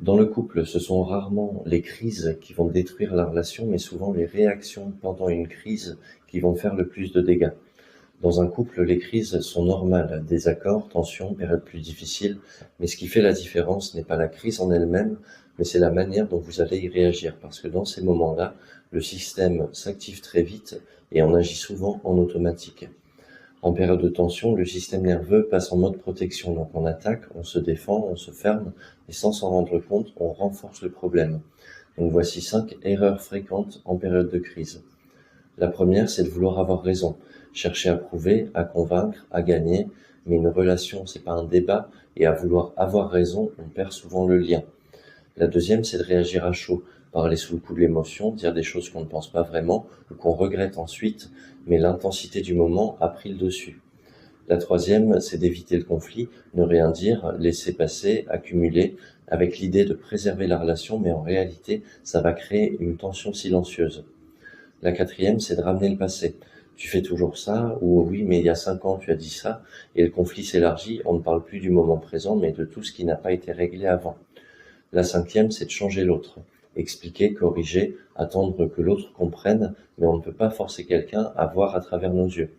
Dans le couple, ce sont rarement les crises qui vont détruire la relation, mais souvent les réactions pendant une crise qui vont faire le plus de dégâts. Dans un couple, les crises sont normales, désaccords, tensions, périodes plus difficiles, mais ce qui fait la différence n'est pas la crise en elle-même, mais c'est la manière dont vous allez y réagir, parce que dans ces moments-là, le système s'active très vite et on agit souvent en automatique. En période de tension, le système nerveux passe en mode protection, donc on attaque, on se défend, on se ferme, et sans s'en rendre compte, on renforce le problème. Donc voici 5 erreurs fréquentes en période de crise. La première, c'est de vouloir avoir raison, chercher à prouver, à convaincre, à gagner, mais une relation, c'est pas un débat, et à vouloir avoir raison, on perd souvent le lien. La deuxième, c'est de réagir à chaud, parler sous le coup de l'émotion, dire des choses qu'on ne pense pas vraiment ou qu'on regrette ensuite, mais l'intensité du moment a pris le dessus. La troisième, c'est d'éviter le conflit, ne rien dire, laisser passer, accumuler, avec l'idée de préserver la relation, mais en réalité, ça va créer une tension silencieuse. La quatrième, c'est de ramener le passé. Tu fais toujours ça, ou oui, mais il y a 5 ans, tu as dit ça, et le conflit s'élargit, on ne parle plus du moment présent, mais de tout ce qui n'a pas été réglé avant. La cinquième, c'est de changer l'autre. Expliquer, corriger, attendre que l'autre comprenne, mais on ne peut pas forcer quelqu'un à voir à travers nos yeux.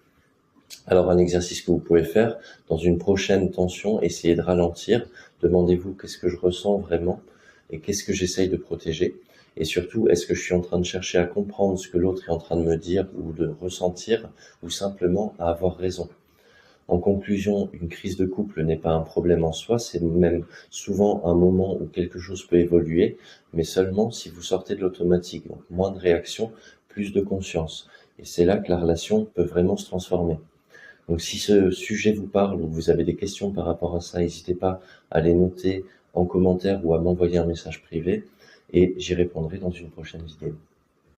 Alors un exercice que vous pouvez faire, dans une prochaine tension, essayez de ralentir, demandez-vous qu'est-ce que je ressens vraiment et qu'est-ce que j'essaye de protéger. Et surtout, est-ce que je suis en train de chercher à comprendre ce que l'autre est en train de me dire ou de ressentir, ou simplement à avoir raison. En conclusion, une crise de couple n'est pas un problème en soi, c'est même souvent un moment où quelque chose peut évoluer, mais seulement si vous sortez de l'automatique, donc moins de réactions, plus de conscience. Et c'est là que la relation peut vraiment se transformer. Donc si ce sujet vous parle ou vous avez des questions par rapport à ça, n'hésitez pas à les noter en commentaire ou à m'envoyer un message privé et j'y répondrai dans une prochaine vidéo.